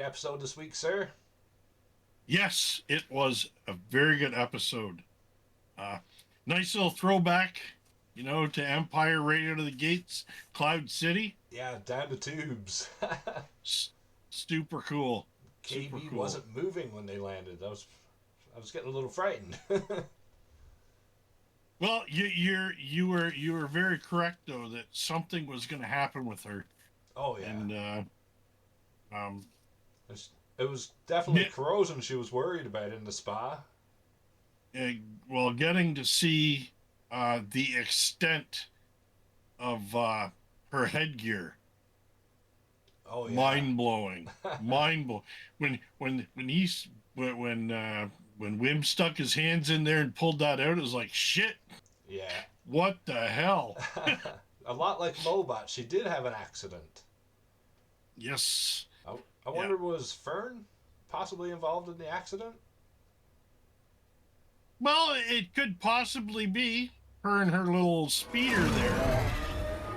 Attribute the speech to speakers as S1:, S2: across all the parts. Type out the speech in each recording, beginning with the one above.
S1: episode this week, sir?
S2: Yes, it was a very good episode. Uh, Nice little throwback, to Empire right out of the gates, Cloud City.
S1: Yeah, down the tubes.
S2: S- Super cool. Super
S1: KB
S2: cool.
S1: wasn't moving when they landed. I was getting a little frightened.
S2: Well, you were very correct though that something was going to happen with her,
S1: Oh yeah,
S2: and um,
S1: it was definitely
S2: Nick,
S1: corrosion she was worried about in the spa.
S2: uh, well, getting to see the extent of her headgear.
S1: Oh yeah,
S2: Mind blowing, mind blow. When Wim stuck his hands in there and pulled that out, it was like shit.
S1: yeah.
S2: What the hell?
S1: A lot like Lobot, she did have an accident.
S2: Yes,
S1: I
S2: yeah.
S1: wonder, was Fern possibly involved in the accident?
S2: Well, it could possibly be her and her little speeder there.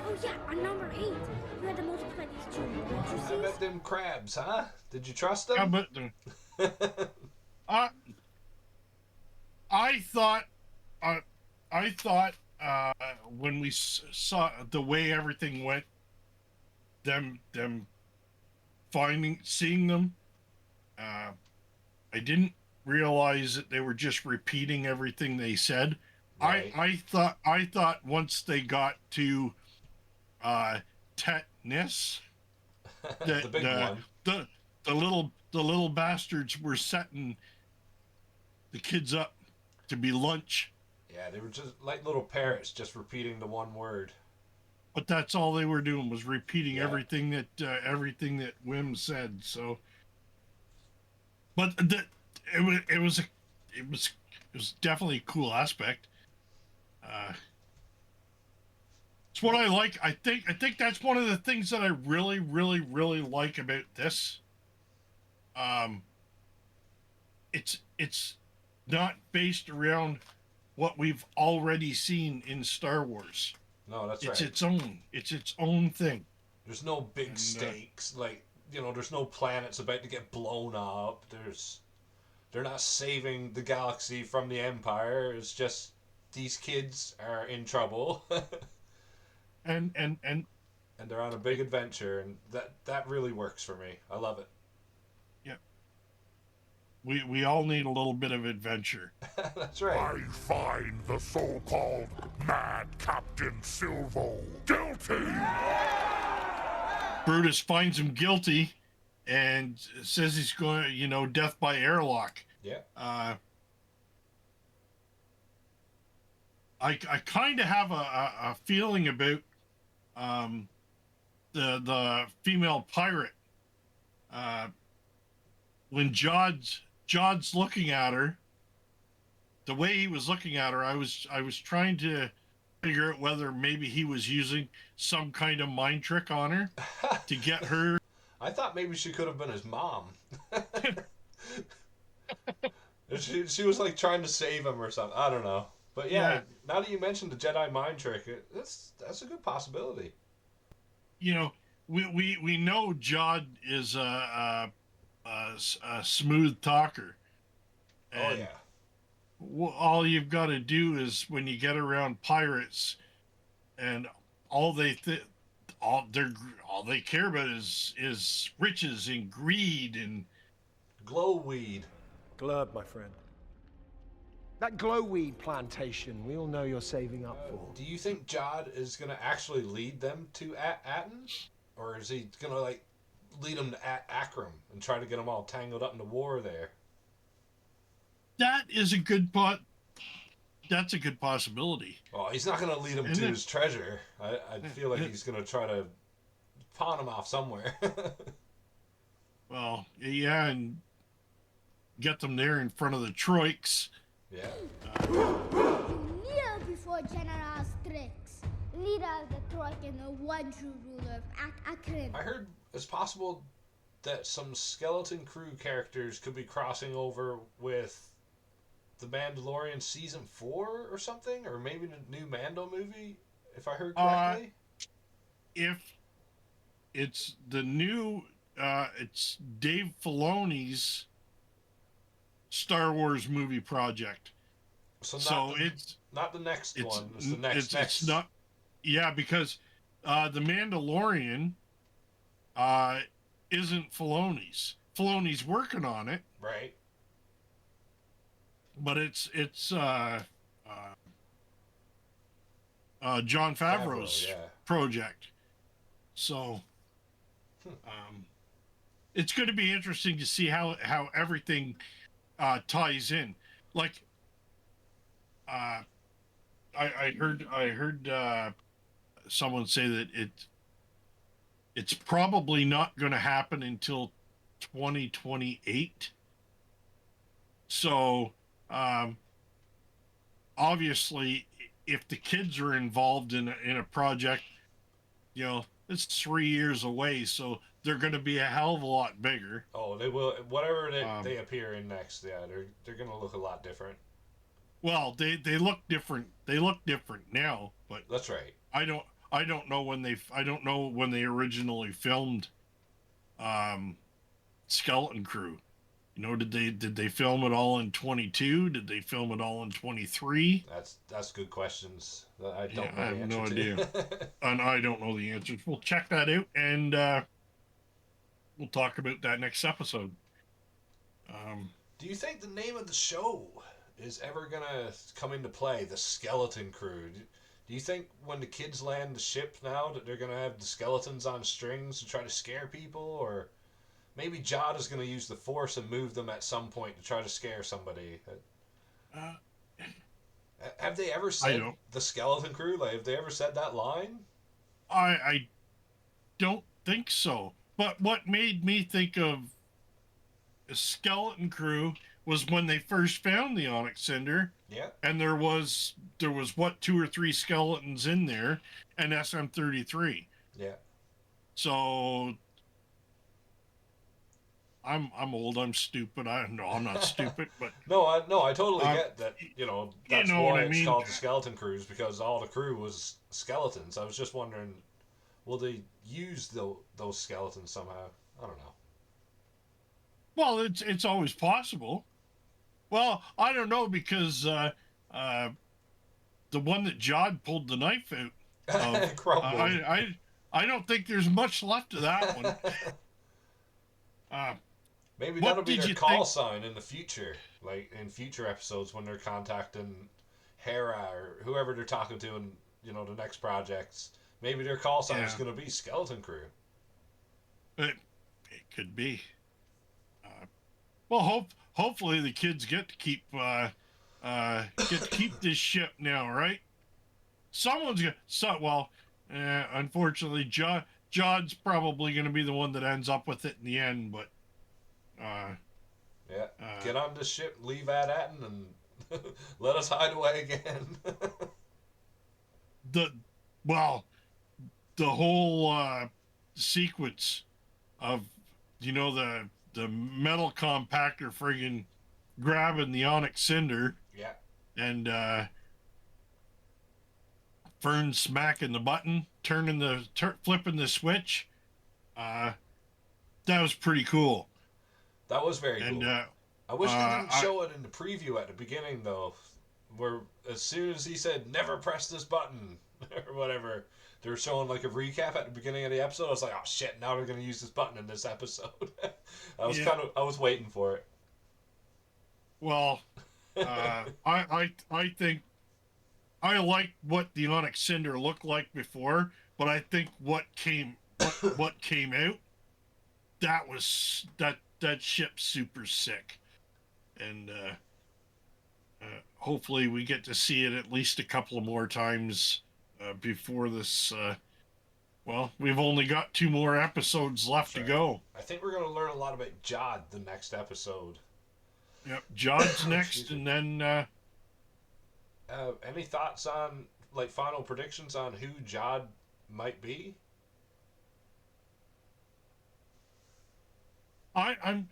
S3: Oh yeah, on number 8. You had to multiply these two
S1: I bet
S3: matrices.
S1: them crabs, huh? Did you trust
S2: Yeah,
S1: them?
S2: but uh, I thought, uh, I thought when we saw the way everything went, them seeing them, uh, I didn't realize that they were just repeating everything they said.
S1: Right.
S2: I thought once they got to uh, tetanus that
S1: The big one.
S2: the little bastards were setting the kids up to be lunch,
S1: Yeah, they were just like little parrots, just repeating the one word.
S2: but that's all they were doing was repeating
S1: Yeah.
S2: everything that Wim said. So, but it was definitely a cool aspect. Uh, it's what I like. I think that's one of the things that I really, really, really like about this. Um, it's not based around what we've already seen in Star Wars.
S1: No, that's
S2: It's
S1: right.
S2: its own. It's its own thing.
S1: There's no big
S2: And
S1: stakes. Like, there's no planets about to get blown up. They're not saving the galaxy from the Empire. It's just these kids are in trouble.
S2: and
S1: And they're on a big adventure, and that really works for me. I love it.
S2: yeah, we all need a little bit of adventure.
S1: That's right.
S4: I find the so-called Mad Captain Silvo guilty!
S2: Brutus finds him guilty and says he's going, death by airlock.
S1: Yeah.
S2: I kind of have a feeling about um, the female pirate. Uh, when Jod's looking at her, the way he was looking at her, I was trying to figure out whether maybe he was using some kind of mind trick on her to get her.
S1: I thought maybe she could have been his mom. She was like trying to save him or something. I don't know. But yeah, now that you mentioned the Jedi mind trick, that's a good possibility.
S2: you know, we know Jod is a smooth talker,
S1: Oh
S2: and
S1: yeah.
S2: all you've got to do is when you get around pirates, and all they th- all they care about is riches and greed and
S1: Glowweed.
S5: Glurb, my friend. That glowweed plantation we all know you're saving up for.
S1: Do you think Jod is gonna actually lead them to Atten, or is he gonna like lead them to Akram and try to get them all tangled up in the war there?
S2: that is a good pot. That's a good possibility.
S1: Oh, he's not gonna lead them
S2: Isn't
S1: to
S2: it?
S1: his treasure. I feel like he's gonna try to pawn them off somewhere.
S2: Well, yeah, and get them there in front of the Troiks.
S1: Yeah.
S3: Kneel before General Strix, leader of the Troik and the one true ruler of Akron.
S1: I heard it's possible that some skeleton crew characters could be crossing over with the Mandalorian season 4 or something, or maybe the new Mando movie, if I heard correctly.
S2: If it's the new it's Dave Filoni's Star Wars movie project.
S1: So not the next one. It's the next.
S2: It's not. Yeah, because the Mandalorian isn't Filoni's. Filoni's working on it,
S1: Right.
S2: but it's John Favreau's
S1: Yeah.
S2: project. So it's going to be interesting to see how everything ties in. Like I heard someone say that it's probably not going to happen until 2028. So obviously, if the kids are involved in a project, you know, it's 3 years away, so they're going to be a hell of a lot bigger.
S1: Oh, they will. Whatever they appear in next, yeah, they're gonna look a lot different.
S2: Well, they look different. They look different now, but
S1: That's right.
S2: I don't know when they originally filmed Skeleton Crew. You know, did they film it all in 22? Did they film it all in 23?
S1: That's good questions. I don't know
S2: I
S1: the
S2: have
S1: answer
S2: no
S1: to.
S2: idea. And I don't know the answers. We'll check that out, and we'll talk about that next episode.
S1: Do you think the name of the show is ever gonna come into play? The Skeleton Crew. Do you think when the kids land the ship now that they're gonna have the skeletons on strings to try to scare people, or maybe Jod is gonna use the Force and move them at some point to try to scare somebody? Have they ever said the Skeleton Crew? Like, have they ever said that line?
S2: I don't think so. But what made me think of a Skeleton Crew was when they first found the Onyx Cinder.
S1: Yeah.
S2: And there was what, 2 or 3 skeletons in there, and SM-33.
S1: Yeah.
S2: So I'm old. I'm stupid. I'm not stupid, but
S1: No, I totally get that. You know, that's
S2: you know
S1: why
S2: what I
S1: it's
S2: mean?
S1: called the Skeleton Crews, because all the crew was skeletons. I was just wondering, will they use those skeletons somehow? I don't know.
S2: Well, it's always possible. Well, I don't know, because the one that Jod pulled the knife out of, I don't think there's much left of that one.
S1: Maybe that'll be their call sign in the future, like in future episodes when they're contacting Hera or whoever they're talking to in, you know, the next projects. Maybe their call sign is going to be Skeleton Crew.
S2: It could be. Well, hopefully the kids get to keep this ship now, right? Someone's gonna. Unfortunately, Jod's probably going to be the one that ends up with it in the end, but.
S1: Get on this ship, leave Ad-Atten, and let us hide away again.
S2: The whole sequence of, you know, the metal compactor friggin' grabbing the Onyx Cinder.
S1: Yeah.
S2: And Fern smacking the button, flipping the switch. That was pretty cool.
S1: That was very cool. I wish they didn't show it in the preview at the beginning, though, where as soon as he said, "Never press this button," or whatever, they were showing like a recap at the beginning of the episode. I was like, "Oh shit! Now they're gonna use this button in this episode." I was waiting for it.
S2: Well, I think I liked what the Onyx Cinder looked like before, but I think what came out, that ship's super sick, and hopefully we get to see it at least a couple of more times before this. Well, we've only got 2 more episodes left to go.
S1: I think we're going to learn a lot about Jod the next episode.
S2: Yep, Jod's next, and then.
S1: Any thoughts on, like, final predictions on who Jod might be?
S2: I'm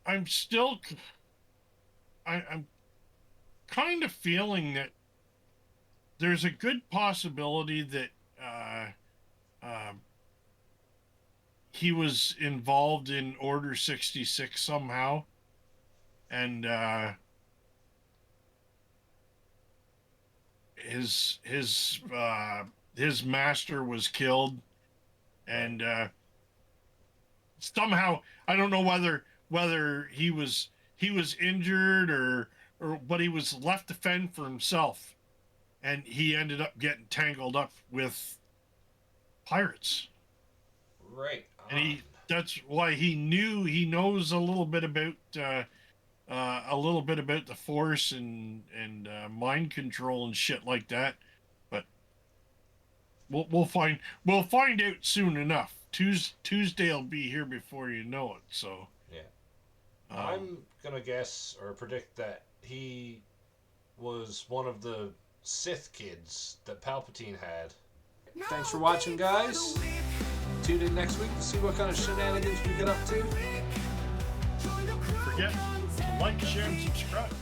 S2: kind of feeling that there's a good possibility that he was involved in Order 66 somehow, and his master was killed, and somehow I don't know whether he was injured or but he was left to fend for himself, and he ended up getting tangled up with pirates.
S1: Right.
S2: And that's why he knows a little bit about the Force and mind control and shit like that. But we'll find out soon enough. Tuesday will be here before you know it. So
S1: yeah, I'm gonna guess or predict that he was one of the Sith kids that Palpatine had. Thanks for watching, guys. Tune in next week to see what kind of shenanigans we get up to.
S2: Don't forget to like, share, and subscribe.